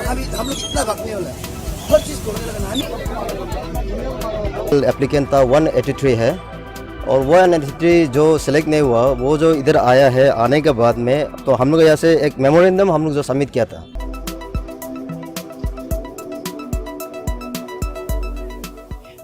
अभी हम लोग कितना भागने वाला है, हर चीज़ को एप्लीकेंट था 183 है और 183 जो सिलेक्ट नहीं हुआ वो जो इधर आया है, आने के बाद में तो हम लोग यहाँ से एक मेमोरेंडम हम लोग जो सबमिट किया था।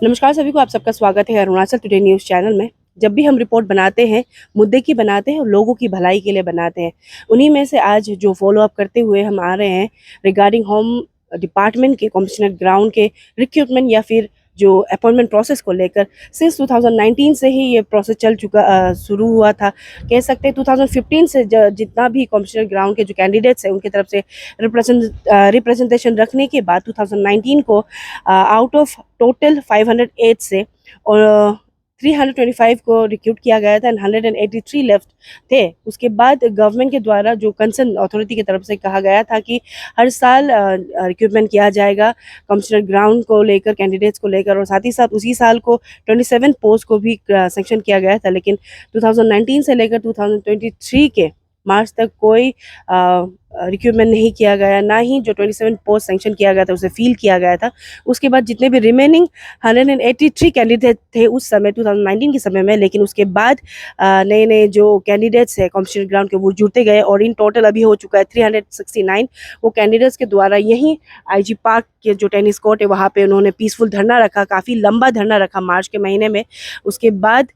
नमस्कार सभी को, आप सबका स्वागत है अरुणाचल टुडे न्यूज़ चैनल में। जब भी हम रिपोर्ट बनाते हैं, मुद्दे की बनाते हैं और लोगों की भलाई के लिए बनाते हैं। उन्हीं में से आज जो फॉलो अप करते हुए हम आ रहे हैं रिगार्डिंग होम डिपार्टमेंट के कमिश्नर ग्राउंड के रिक्रूटमेंट या फिर जो अपॉइंटमेंट प्रोसेस को लेकर सिंस 2019 से ही ये प्रोसेस चल चुका शुरू हुआ था। कह सकते हैं 2015 से जितना भी कमिश्नर ग्राउंड के जो कैंडिडेट्स हैं उनकी तरफ से रिप्रेजेंटेशन रखने के बाद 2019 को आउट ऑफ टोटल 508 से और 325 को रिक्रूट किया गया था एंड 183 लेफ्ट थे। उसके बाद गवर्नमेंट के द्वारा जो कंसर्न अथॉरिटी की तरफ से कहा गया था कि हर साल रिक्रूटमेंट किया जाएगा कमिश्नर ग्राउंड को लेकर, कैंडिडेट्स को लेकर, और साथ ही साथ उसी साल को 27 पोस्ट को भी सेंक्शन किया गया था। लेकिन 2019 से लेकर 2023 के मार्च तक कोई रिक्रूटमेंट नहीं किया गया, ना ही जो 27 पोस्ट सेंक्शन किया गया था उसे फील किया गया था। उसके बाद जितने भी रिमेनिंग 183 कैंडिडेट थे उस समय 2019 के समय में, लेकिन उसके बाद नए नए जो कैंडिडेट्स है कमिश्नर ग्राउंड के वो जुड़ते गए और इन टोटल अभी हो चुका है 369। वो कैंडिडेट्स के द्वारा यहीं IG पार्क के जो टेनिस कोर्ट है वहाँ पे उन्होंने पीसफुल धरना रखा, काफ़ी लंबा धरना रखा मार्च के महीने में। उसके बाद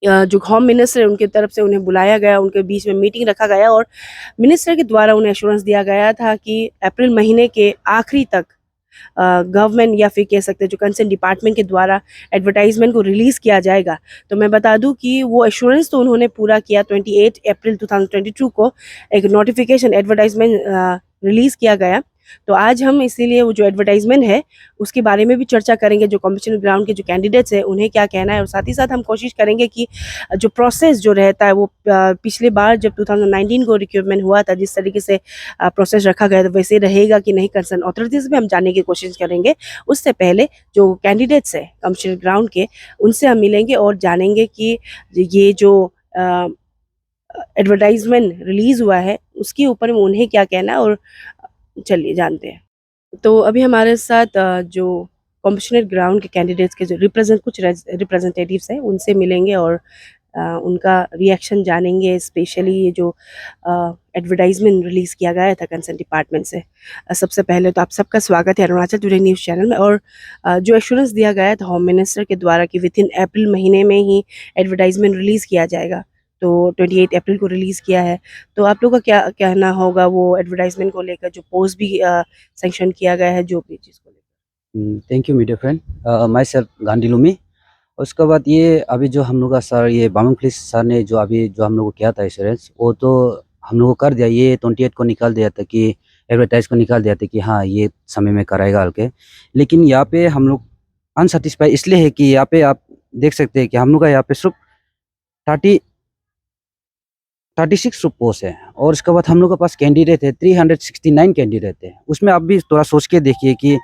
जो होम मिनिस्टर है उनकी तरफ से उन्हें बुलाया गया, उनके बीच में मीटिंग रखा गया और मिनिस्टर के द्वारा उन्हें एश्योरेंस दिया गया था कि अप्रैल महीने के आखिरी तक गवर्नमेंट या फिर कह सकते हैं जो कंसर्न डिपार्टमेंट के द्वारा एडवर्टाइजमेंट को रिलीज़ किया जाएगा। तो मैं बता दूं कि वो एश्योरेंस तो उन्होंने पूरा किया। 28 अप्रैल 2022 को एक नोटिफिकेशन एडवर्टाइजमेंट रिलीज़ किया गया। तो आज हम इसीलिए वो जो एडवर्टाइजमेंट है उसके बारे में भी चर्चा करेंगे, जो कमिश्नर ग्राउंड के जो कैंडिडेट्स हैं उन्हें क्या कहना है, और साथ ही साथ हम कोशिश करेंगे कि जो प्रोसेस जो रहता है वो पिछले बार जब 2019 को रिक्रूटमेंट हुआ था जिस तरीके से प्रोसेस रखा गया था वैसे रहेगा कि नहीं, कंसर्न अथॉरिटीज़ भी हम जानने की कोशिश करेंगे। उससे पहले जो कैंडिडेट्स हैं कमिश्नर ग्राउंड के उनसे हम मिलेंगे और जानेंगे कि ये जो एडवर्टाइजमेंट रिलीज़ हुआ है उसके ऊपर उन्हें क्या कहना है, और चलिए जानते हैं। तो अभी हमारे साथ जो कमिश्नर ग्राउंड के कैंडिडेट्स के जो कुछ रिप्रेजेंटेटिव्स हैं उनसे मिलेंगे और उनका रिएक्शन जानेंगे, स्पेशली ये जो एडवर्टाइजमेंट रिलीज़ किया गया था कंसर्न डिपार्टमेंट से। सबसे पहले तो आप सबका स्वागत है अरुणाचल टुडे न्यूज़ चैनल में। और जो एश्योरेंस दिया गया था होम मिनिस्टर के द्वारा कि विद इन अप्रैल महीने में ही एडवर्टाइजमेंट रिलीज़ किया जाएगा, तो 28 अप्रैल को रिलीज़ किया है। तो आप लोगों का क्या कहना होगा वो एडवर्टाइजमेंट को लेकर, जो पोस्ट भी सेंक्शन किया गया है, जो भी चीज़ को लेकर? Thank you media friend, my self Gandhi Lumii. उसके बाद ये अभी जो हम लोग का सर ये बामंग पुलिस सर ने जो अभी जो हम लोग को किया था इंश्योरेंस वो तो हम लोग को कर दिया। ये 28 को निकाल दिया था कि एडवर्टाइज को निकाल दिया था कि हाँ ये समय में कराएगा हल्के। लेकिन यहाँ पे हम लोग अनसेटिस्फाई इसलिए है कि यहाँ पे आप देख सकते हैं कि हम लोग का यहाँ पे सिर्फ 36 पोस्ट है और उसके बाद हम लोग के पास कैंडिडेट है 369 कैंडिडेट है। उसमें आप भी थोड़ा सोच के देखिए कि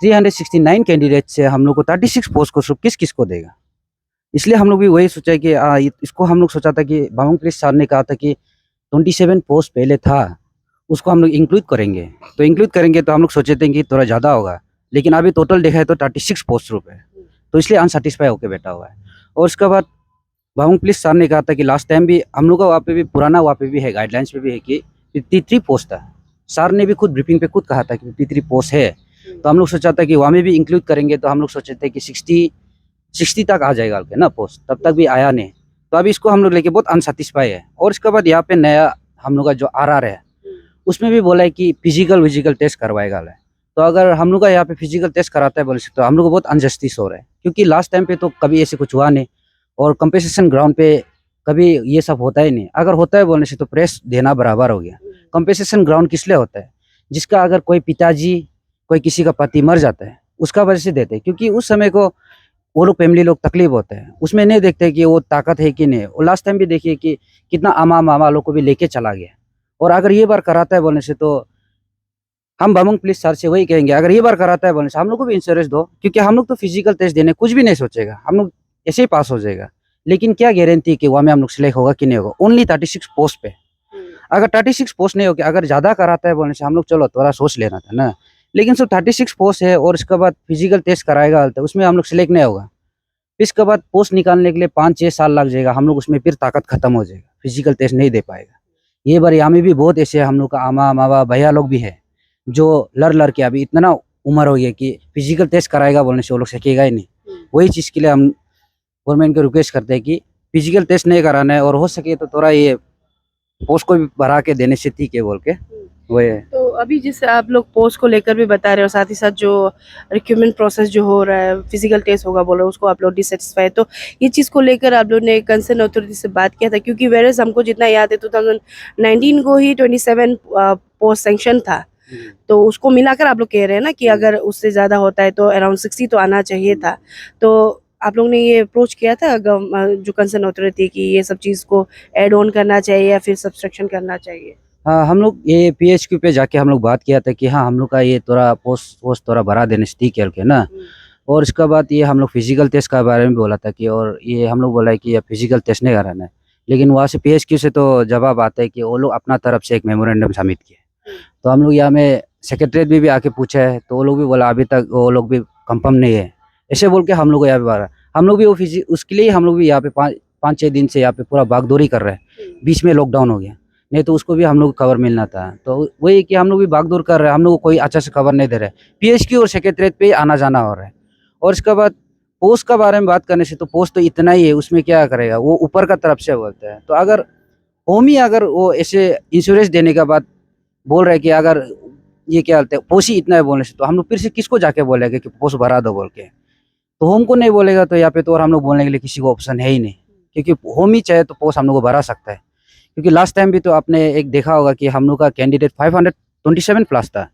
369 कैंडिडेट से हम लोग को 36 पोस्ट को सिर्फ किस किस को देगा। इसलिए हम लोग भी वही सोचा कि इसको हम लोग सोचा था कि बामंग पुलिस सर ने कहा था कि 27 पोस्ट पहले था उसको हम लोग इंक्लूड करेंगे, तो इंक्लूड करेंगे तो हम लोग सोचे थे कि थोड़ा ज़्यादा होगा, लेकिन अभी टोटल देखा है तो 36 पोस्ट सिर्फ है, तो इसलिए अनसेटिस्फाई होकर बैठा हुआ है। और उसके बाद बामंग पुलिस सर ने कहा था कि लास्ट टाइम भी हम लोग का वहाँ पे भी पुराना वहाँ पे भी है गाइडलाइंस पे भी है कि 53 पोस्ट था। सर ने भी खुद ब्रीफिंग पे खुद कहा था कि 53 पोस्ट है, तो हम लोग सोचा था कि वहाँ में भी इंक्लूड करेंगे, तो हम लोग सोचे थे कि 60 तक आ जाएगा ना पोस्ट, तब तक भी आया नहीं। तो अभी इसको हम लोग लेके बहुत अनसेटिस्फाई है। और इसके बाद यहाँ पे नया हम लोग का जो RR है उसमें भी बोला है कि फिजिकल टेस्ट करवाएगा। तो अगर हम लोग का यहाँ पे फिजिकल टेस्ट कराता है बोले तो हम लोग को बहुत अनजस्टिस हो रहा है, क्योंकि लास्ट टाइम पे तो कभी ऐसे कुछ हुआ नहीं और कंपनसेशन ग्राउंड पे कभी ये सब होता ही नहीं। अगर होता है बोलने से तो प्रेस देना बराबर हो गया। कंपनसेशन ग्राउंड किस लिए होता है? जिसका अगर कोई पिताजी कोई किसी का पति मर जाता है उसका वजह से देते हैं, क्योंकि उस समय को वो लोग फैमिली लोग तकलीफ होता है, उसमें नहीं देखते कि वो ताकत है कि नहीं। और लास्ट टाइम भी देखिए कि कितना आमा मामा लोग को भी लेके चला गया। और अगर ये बार कराता है बोलने से तो हम बामंग पुलिस सर से वही कहेंगे, अगर ये बार कराता है बोलने से हम लोग को भी इंश्योरेंस दो, क्योंकि हम लोग तो फिजिकल टेस्ट देने कुछ भी नहीं सोचेगा, हम लोग ऐसे ही पास हो जाएगा। लेकिन क्या गारंटी कि वहाँ में हम लोग सिलेक्ट होगा कि नहीं होगा। ओनली 36 पोस्ट पे अगर 36 पोस्ट नहीं हो गया, अगर ज़्यादा कराता है बोलने से हम लोग चलो थोड़ा सोच लेना था ना, लेकिन सिर्फ 36 पोस्ट है और इसके बाद फिजिकल टेस्ट कराएगा तो उसमें हम लोग सिलेक्ट नहीं होगा। फिर इसके बाद पोस्ट निकालने के लिए 5-6 साल लग जाएगा, हम लोग उसमें फिर ताकत खत्म हो जाएगा, फिजिकल टेस्ट नहीं दे पाएगा। ये बार यहाँ में भी बहुत ऐसे हम लोग का आमा मावा भैया लोग भी है जो लड़ के अभी इतना उम्र हो गया कि फिजिकल टेस्ट कराएगा बोलने से वो लोग सीखेगा ही नहीं। वही चीज़ के लिए हम गवर्नमेंट को रिक्वेस्ट करते हैं कि फिजिकल टेस्ट नहीं कराना है और हो सके तो थोड़ा ये पोस्ट को भी बढ़ा के देने से ठीक है बोल के वो है। तो अभी जैसे आप लोग पोस्ट को लेकर भी बता रहे हो, साथ ही साथ जो रिक्रूटमेंट प्रोसेस जो हो रहा है, फिजिकल टेस्ट होगा बोल रहे हो, उसको आप लोग डिससेटिस्फाई, तो ये चीज़ को लेकर आप लोग ने कंसर्न अथॉरिटी से बात किया था? क्योंकि वेरस हमको जितना याद है 2019 को ही 27 पोस्ट सेंक्शन था, तो उसको मिलाकर आप लोग कह रहे हैं ना कि अगर उससे ज़्यादा होता है तो अराउंड 60 तो आना चाहिए था। तो आप लोग ने ये अप्रोच किया था जो कंसर्न अथॉरिटी की ये सब चीज़ को ऐड ऑन करना चाहिए या फिर सब्सट्रैक्शन करना चाहिए? हाँ, हम लोग ये PHQ पे जाके हम लोग बात किया था कि हाँ हम लोग का ये थोड़ा पोस्ट थोड़ा बढ़ा देने से ठीक है ना। और इसके बाद ये हम लोग फिजिकल टेस्ट के बारे में बोला था कि और ये हम लोग बोला है कि ये फिजिकल टेस्ट नहीं कराना है, लेकिन वहाँ से PHQ से तो जवाब आता है कि वो लोग अपना तरफ से एक मेमोरेंडम सबमिट किए। तो हम लोग यहाँ में सेक्रेटरीट भी आके पूछा है तो वो लोग भी बोला अभी तक वो लोग भी कंफर्म नहीं है, ऐसे बोल के हम लोग को यहाँ पे बारह हम लोग भी वो उसके लिए हम लोग भी यहाँ पे 5-6 दिन से यहाँ पे पूरा भागदौड़ी कर रहे हैं। बीच में लॉकडाउन हो गया, नहीं तो उसको भी हम लोग को खबर मिलना था। तो वही कि हम लोग भी भागदौड़ कर रहे हैं, हम लोग को कोई अच्छा से खबर नहीं दे रहे। PHQ और सेक्रेटरीट पे आना जाना हो रहा है। और इसके बाद पोस्ट के बारे में बात करने से तो पोस्ट तो इतना ही है, उसमें क्या करेगा वो ऊपर का तरफ से बोलता है। तो अगर होमी अगर वो ऐसे इंश्योरेंस देने के बाद बोल रहे कि अगर ये क्या बोलते हैं पोस्ट ही इतना है बोलने से, तो हम लोग फिर से किसको जाके बोलेंगे कि पोस्ट बढ़ा दो बोल के? तो होम को नहीं बोलेगा तो यहाँ पे तो और हम लोग बोलने के लिए किसी को ऑप्शन है ही नहीं, क्योंकि होम ही चाहे तो पोस्ट हम लोग को बढ़ा सकता है। क्योंकि लास्ट टाइम भी तो आपने एक देखा होगा कि हम लोग का कैंडिडेट 527 प्लस था,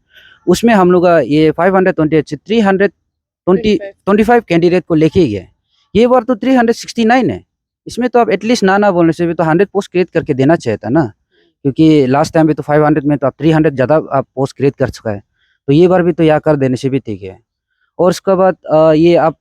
उसमें हम लोग का ये 528 से 325 कैंडिडेट को लेके गए। ये बार तो 369 है, इसमें तो आप एटलीस्ट ना बोलने से भी तो 100 पोस्ट क्रिएट करके देना चाहिए था ना, क्योंकि लास्ट टाइम भी तो 500 में तो आप 300 ज़्यादा आप पोस्ट क्रिएट कर चुका है। तो ये बार भी तो यहाँ कर देने से भी ठीक है। और उसके बाद ये आप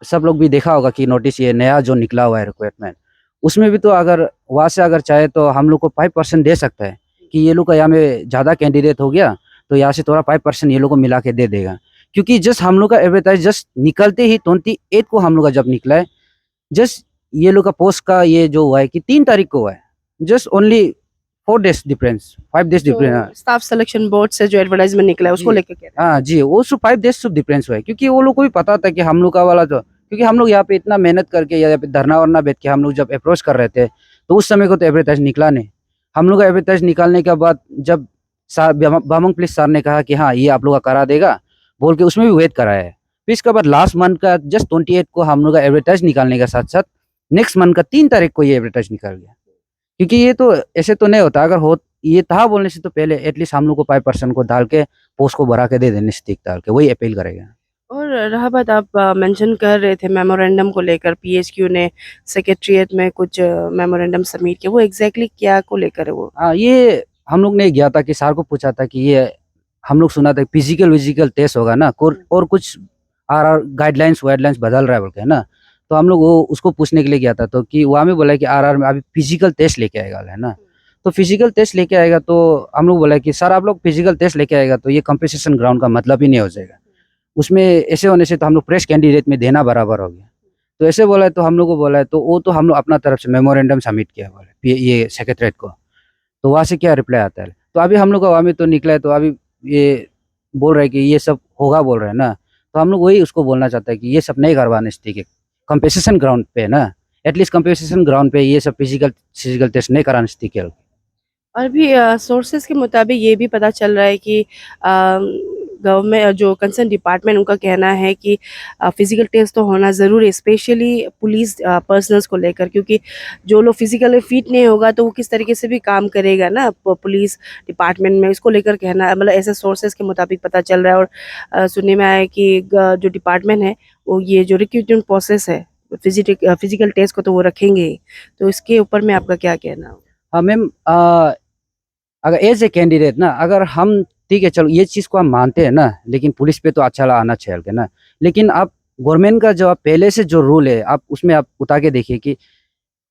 सब लोग भी देखा होगा कि नोटिस ये नया जो निकला हुआ है रिक्वायरमेंट, उसमें भी तो अगर वहाँ से अगर चाहे तो हम लोग को 5% दे सकता है कि ये लोग का यहाँ में ज़्यादा कैंडिडेट हो गया तो यहाँ से थोड़ा 5% ये लोग को मिला के दे देगा। क्योंकि जस्ट हम लोग का एडवर्टाइज जस्ट निकलते ही 28 को हम लोग का जब निकला है, जस्ट ये लोग का पोस्ट का ये जो हुआ है कि 3 तारीख को हुआ है, just only 4 days difference, 5 days difference. Staff selection board से जो एडवर्टाइजमेंट निकला है उसको लेके कह रहे हैं। हाँ जी, वो सिर्फ 5 डेज सिर्फ डिफरेंस हुआ है, क्योंकि वो लोग को भी पता था कि हम लोग का वाला जो, क्योंकि हम लोग यहाँ पे इतना मेहनत करके यहाँ पे धरना वरना बैठ के हम लोग जब अप्रोच कर रहे थे तो उस समय को तो एडवर्टाइज निकला नहीं। हम लोग का एडवर्टाइज निकालने के बाद जब बामंग पुलिस सर ने कहा कि हाँ ये आप लोग का करा देगा बोल के उसमें भी वेट कराया है। फिर इसके बाद लास्ट मंथ का जस्ट 28 को हम लोग का एडवर्टाइज निकालने के साथ साथ नेक्स्ट मंथ का 3 तारीख को ये एडवर्टाइज निकल गया। क्योंकि ये तो ऐसे तो नहीं होता, अगर हो ये था बोलने से तो पहले एटलीस्ट हम लोग को 5% को डाल के पोस्ट को बढ़ा के दे देने से ठीक डाल के वही अपील करेगा। और रहा बात, आप मेंशन कर रहे थे मेमोरेंडम को लेकर, PHQ ने सेक्रेटरीट में कुछ मेमोरेंडम सबमिट किया, वो एग्जैक्टली क्या को लेकर है वो? ये हम लोग ने गया था कि सर को पूछा था कि ये हम लोग सुना था फिजिकल टेस्ट होगा ना और कुछ RR गाइडलाइंस वाइडलाइंस बदल रहा है बोल के ना, तो हम लोग वो उसको पूछने के लिए गया था। तो कि वहाँ में बोला कि RR में अभी फिजिकल टेस्ट लेके आएगा है ना, तो फिजिकल टेस्ट लेके आएगा तो हम लोग बोला कि सर आप लोग फिजिकल टेस्ट लेके आएगा तो ये कंपनसेशन ग्राउंड का मतलब ही नहीं हो जाएगा, उसमें ऐसे होने से तो हम लोग फ्रेश कैंडिडेट में देना बराबर हो गया। तो ऐसे बोला है तो हम लोग को बोला है तो वो तो हम लोग अपना तरफ से मेमोरेंडम सबमिट किया बोले ये सेक्रेटरीट को, तो वहाँ से क्या रिप्लाई आता है। तो अभी हम लोग का वहाँ में तो निकला है, तो अभी ये बोल रहे हैं कि ये सब होगा बोल रहे हैं ना, तो हम लोग वही उसको बोलना चाहते हैं कि ये सब नहीं करवाने से ठीक है, कंपनसेशन ग्राउंड पे ना, एटलीस्ट कंपनसेशन ग्राउंड पे ये सब फिजिकल टेस्ट नहीं कराने से ठीक है। और भी सोर्सेज के मुताबिक ये भी पता चल रहा है कि गवर्नमेंट जो कंसर्न डिपार्टमेंट उनका कहना है कि फिजिकल टेस्ट तो होना ज़रूरी है, स्पेशली पुलिस पर्सनल्स को लेकर, क्योंकि जो लोग फिजिकली फिट नहीं होगा तो वो किस तरीके से भी काम करेगा ना पुलिस डिपार्टमेंट में, इसको लेकर कहना मतलब ऐसे सोर्सेज के मुताबिक पता चल रहा है। और सुनने में आया है कि जो डिपार्टमेंट है वो ये जो रिक्रूटमेंट प्रोसेस है फिजिकल टेस्ट को तो वो रखेंगे ही, तो इसके ऊपर में आपका क्या कहना है? हाँ मैम, अगर एज ए कैंडिडेट ना, अगर हम ठीक है चलो ये चीज़ को हम मानते हैं ना, लेकिन पुलिस पे तो अच्छा आना चाहिए ना, लेकिन आप गवर्नमेंट का जो पहले से जो रूल है आप उसमें आप उतार के देखिए कि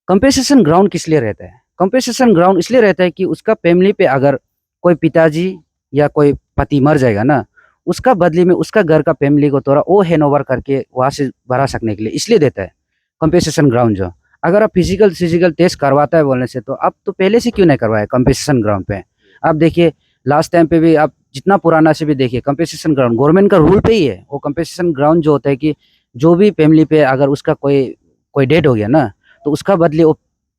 कंपनसेशन ग्राउंड किस लिए रहता है। कंपेंसेशन ग्राउंड इसलिए रहता है कि उसका फैमिली पे अगर कोई पिताजी या कोई पति मर जाएगा ना, उसका बदले में उसका घर का फैमिली को थोड़ा वो हैंड ओवर करके वहाँ से भरा सकने के लिए इसलिए देता है कंपेंसेशन ग्राउंड। जो अगर आप फिजिकल टेस्ट करवाता है बोलने से, तो आप तो पहले से क्यों नहीं करवाए कंपेंसेशन ग्राउंड पे। आप देखिए लास्ट टाइम पे भी, आप जितना पुराना से भी देखिए, कंपेंसेशन ग्राउंड गवर्नमेंट का रूल पे ही है। वो कंपेंसेशन ग्राउंड जो होता है कि जो भी फैमिली पे अगर उसका कोई डेड हो गया ना, तो उसका बदले वो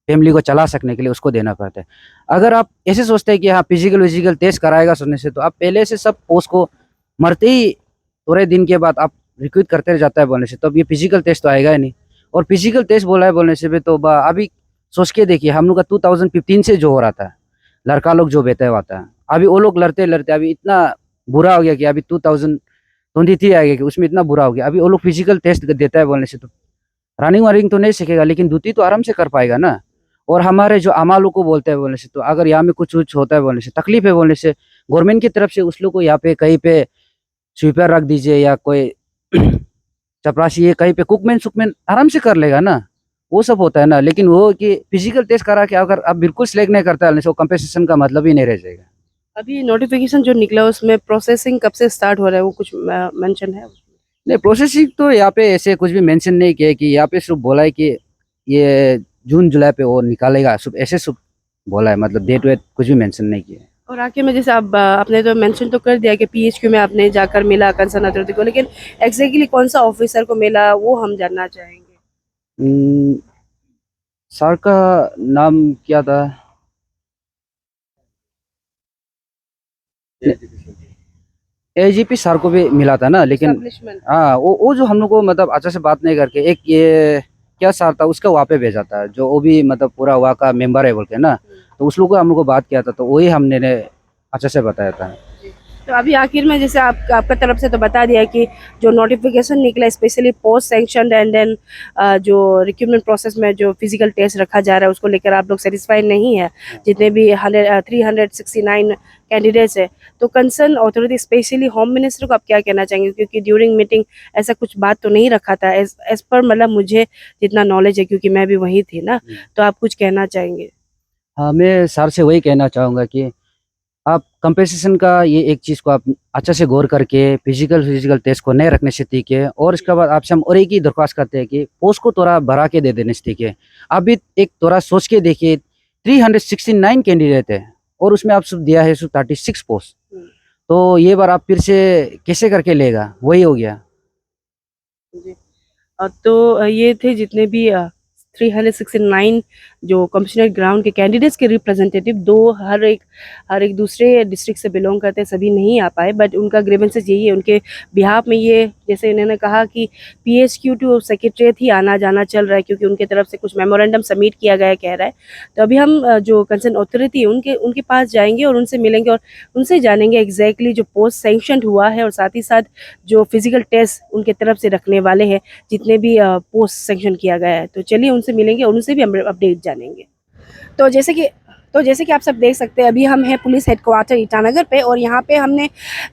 फैमिली को चला सकने के लिए उसको देना पड़ता है। अगर आप ऐसे सोचते हैं कि हाँ फिजिकल टेस्ट कराएगा सोचने से, तो आप पहले से सब पोस्ट को मरते ही थोड़े दिन के बाद आप रिक्रूट करते जाता है बोलने से, तो अब ये फिजिकल टेस्ट तो आएगा ही नहीं। और फिजिकल टेस्ट बोला है बोलने से भी, तो अभी सोच के देखिए, हम लोग का 2015 से जो हो रहा था, लड़का लोग जो बेटे हुआ था, अभी वो लोग लड़ते लड़ते अभी इतना बुरा हो गया कि अभी 2023 आ गया कि उसमें इतना बुरा हो गया। अभी वो लोग फिजिकल टेस्ट देता है बोलने से, तो रनिंग वारिंग तो नहीं सीखेगा, लेकिन ड्यूटी तो आराम से कर पाएगा ना। और हमारे जो अमा लोग को बोलते हैं बोलने से, तो अगर यहाँ में कुछ होता है बोलने से, तकलीफ है बोलने से, गवर्नमेंट की तरफ से उस लोग को यहाँ पे कहीं पे स्वीपर रख दीजिए या कोई चपरासी है कहीं पे, कुकमैन आराम से कर लेगा ना, वो सब होता है ना। लेकिन वो कि फिजिकल टेस्ट करा के अगर आप बिल्कुल सिलेक्ट नहीं करता है, कंपेंसेशन का मतलब ही नहीं रह जाएगा। अभी नोटिफिकेशन जो निकला उसमें प्रोसेसिंग कब से स्टार्ट हो रहा है, वो कुछ मेंशन है? नहीं, प्रोसेसिंग तो यहाँ पे ऐसे कुछ भी मेंशन नहीं किया है, कि यहाँ पे सिर्फ बोला है कि ये जून जुलाई पे वो निकालेगा, सिर्फ ऐसे सिर्फ बोला है, मतलब डेट वेट कुछ भी मेंशन नहीं किया है। और आखिर में जैसे आप आपने तो मेंशन तो कर दिया कि पीएचक्यू में आपने जाकर मिला कंसर्न अथॉरिटी को, लेकिन एग्जैक्टली कौन सा ऑफिसर को मिला वो हम जानना चाहेंगे। सर का नाम क्या था? एजीपी सर को भी मिला था ना, लेकिन Establishment। हाँ वो जो हम लोग को मतलब अच्छा से बात नहीं करके, एक ये क्या सर था उसका वहाँ पे भेजा था, जो वो भी मतलब पूरा वहाँ का मेंबर है बोल के ना, तो उस लोग को हम लोग को बात किया था, तो वही हमने अच्छे से बताया था। तो अभी आखिर में जैसे आपका तरफ से तो बता दिया कि जो नोटिफिकेशन निकला specially post sanction and then जो रिक्रूटमेंट प्रोसेस में जो फिजिकल टेस्ट रखा जा रहा है उसको लेकर आप लोग सेटिस्फाइड नहीं है, जितने भी 369 कैंडिडेट्स है। तो concern authority specially home minister को आप क्या कहना चाहेंगे, क्योंकि ड्यूरिंग मीटिंग ऐसा कुछ बात तो नहीं रखा था एज पर मतलब मुझे जितना नॉलेज है, क्योंकि मैं भी वही थी ना, तो आप कुछ कहना चाहेंगे? हाँ, मैं सर से वही कहना चाहूँगा कि आप कंपेंसेशन का ये एक चीज़ को आप अच्छा से गौर करके फिजिकल टेस्ट को नहीं रखने से ठीक है। और इसके बाद आपसे हम और एक ही दरख्वास्त करते हैं कि पोस्ट को थोड़ा बढ़ा के दे देने से ठीक है। आप भी एक थोड़ा सोच के देखिए, 369 कैंडिडेट है और उसमें आप सिर्फ दिया है सिर्फ 36 पोस्ट, तो ये बार आप फिर से कैसे करके लेगा, वही हो गया। तो ये थे जितने भी 369 जो कमिश्नर ग्राउंड के कैंडिडेट्स के रिप्रेजेंटेटिव, दो हर एक दूसरे डिस्ट्रिक्ट से बिलोंग करते हैं, सभी नहीं आ पाए, बट उनका ग्रीवेंसेस यही है उनके बिहाफ में। ये जैसे इन्होंने कहा कि PHQ टू सेक्रेटरीट ही आना जाना चल रहा है, क्योंकि उनके तरफ से कुछ मेमोरेंडम सबमिट किया गया कह रहा है। तो अभी हम जो कंसर्न अथॉरिटी है उनके पास जाएंगे और उनसे मिलेंगे और उनसे जानेंगे एग्जैक्टली जो पोस्ट सैंक्शन हुआ है और साथ ही साथ जो फिजिकल टेस्ट उनके तरफ से रखने वाले हैं जितने भी पोस्ट सैंक्शन किया गया है। तो चलिए उनसे मिलेंगे और उनसे भी हम अपडेट जानेंगे। तो जैसे कि आप सब देख सकते हैं, अभी हम हैं पुलिस हेडक्वार्टर ईटानगर पे और यहाँ पे हमने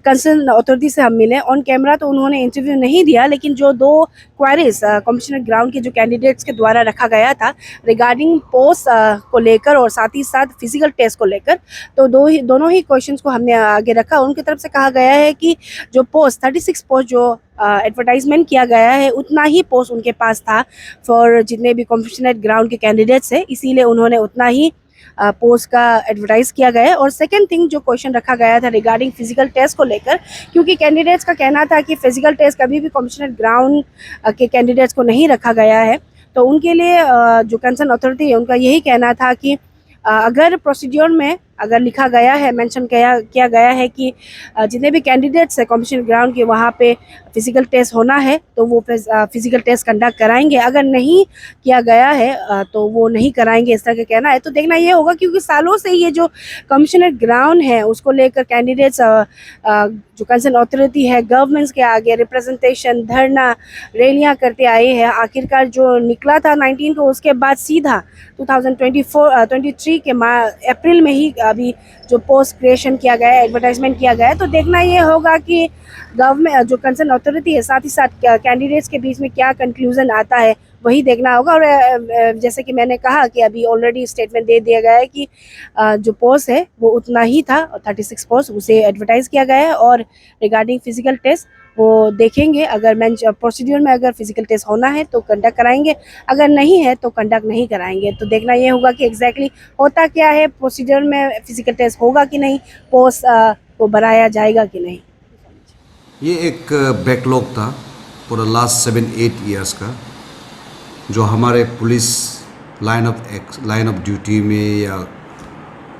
कंसर्न अथॉरिटी से हम मिले। ऑन कैमरा तो उन्होंने इंटरव्यू नहीं दिया, लेकिन जो दो क्वारीज कमिश्नर ग्राउंड के जो कैंडिडेट्स के द्वारा रखा गया था रिगार्डिंग पोस्ट को लेकर और साथ ही साथ फिजिकल टेस्ट को लेकर, तो दोनों ही क्वेश्चंस को हमने आगे रखा। उनकी तरफ से कहा गया है कि जो पोस्ट 36 पोस्ट जो एडवर्टाइजमेंट किया गया है उतना ही पोस्ट उनके पास था फॉर जितने भी कमिश्नर ग्राउंड के कैंडिडेट्स हैं, इसीलिए उन्होंने उतना ही पोस्ट का एडवर्टाइज किया गया है। और सेकंड थिंग जो क्वेश्चन रखा गया था रिगार्डिंग फिजिकल टेस्ट को लेकर, क्योंकि कैंडिडेट्स का कहना था कि फिजिकल टेस्ट कभी भी कमिश्नर ग्राउंड के कैंडिडेट्स को नहीं रखा गया है, तो उनके लिए जो कंसर्न अथॉरिटी है उनका यही कहना था कि अगर प्रोसीड्योर में अगर लिखा गया है, मेंशन किया गया है कि जितने भी कैंडिडेट्स है कमिश्नर ग्राउंड के वहाँ पे फिजिकल टेस्ट होना है तो वो फिजिकल टेस्ट कंडक्ट कराएंगे, अगर नहीं किया गया है तो वो नहीं कराएंगे, इस तरह का कहना है। तो देखना ये होगा, क्योंकि सालों से ये जो कमिश्नर ग्राउंड है उसको लेकर कैंडिडेट्स जो कंसर्न अथॉरिटी है गवर्नमेंट्स के आगे रिप्रेजेंटेशन, धरना, रैलियाँ करते आए हैं। आखिरकार जो निकला था 19 को, उसके बाद सीधा 2023 के अप्रैल में ही अभी जो पोस्ट क्रिएशन किया गया है, एडवर्टाइजमेंट किया गया है। तो देखना ये होगा कि गवर्नमेंट जो कंसर्न अथॉरिटी है साथ ही साथ कैंडिडेट्स के बीच में क्या कंक्लूजन आता है, वही देखना होगा। और जैसे कि मैंने कहा कि अभी ऑलरेडी स्टेटमेंट दे दिया गया है कि जो पोस्ट है वो उतना ही था, 36 पोस्ट उसे एडवर्टाइज किया गया है। और रिगार्डिंग फिजिकल टेस्ट वो देखेंगे, अगर प्रोसीड्यूर में अगर फिजिकल टेस्ट होना है तो कंडक्ट कराएंगे, अगर नहीं है तो कंडक्ट नहीं कराएंगे। तो देखना ये होगा कि एग्जैक्टली होता क्या है, प्रोसीड्यूर में फिजिकल टेस्ट होगा कि नहीं, पोस्ट को बनाया जाएगा कि नहीं। ये एक बैकलॉग था पूरा लास्ट 7-8 ईयर्स का, जो हमारे पुलिस लाइन ऑफ ड्यूटी में या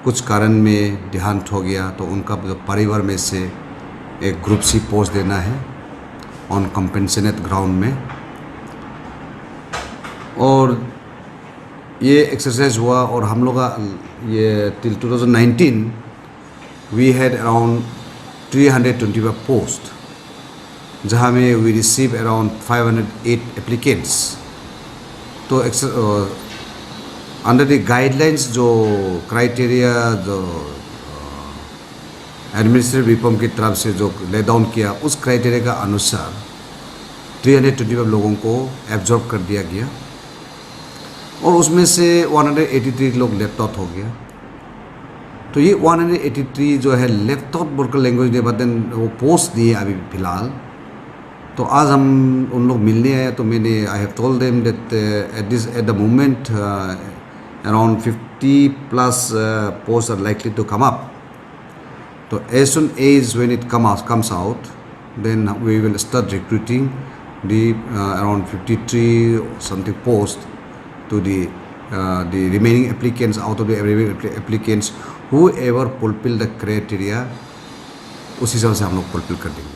कुछ कारण में देहांत हो गया तो उनका परिवार में से एक ग्रुप सी पोस्ट देना है ऑन कंपेंसेटेड ग्राउंड में। और ये एक्सरसाइज हुआ और हम लोग का ये till 2019 we had around 325 post, जहाँ में वी रिसीव अराउंड 508 एप्लीकेंट्स। तो अंडर द गाइडलाइंस जो क्राइटेरिया जो एडमिनिस्ट्रेटिव रिफॉर्म की तरफ से जो ले डाउन किया, उस क्राइटेरिया का अनुसार 325 लोगों को एब्जॉर्ब कर दिया गया और उसमें से 183 लोग लेफ्ट आउट हो गया। तो ये 183 जो है लेफ्ट आउट बोलकर लैंग्वेज में बदन वो पोस्ट दिए अभी फ़िलहाल। तो आज हम उन लोग मिलने आए तो मैंने I have told them that at the moment around 50+ post are likely to come up. So as soon as when it comes out, then we will start recruiting the around 53 something posts to the remaining applicants. Out of the remaining applicants, whoever fulfill the criteria, उस हिसाब से हम लोग fulfill कर देंगे।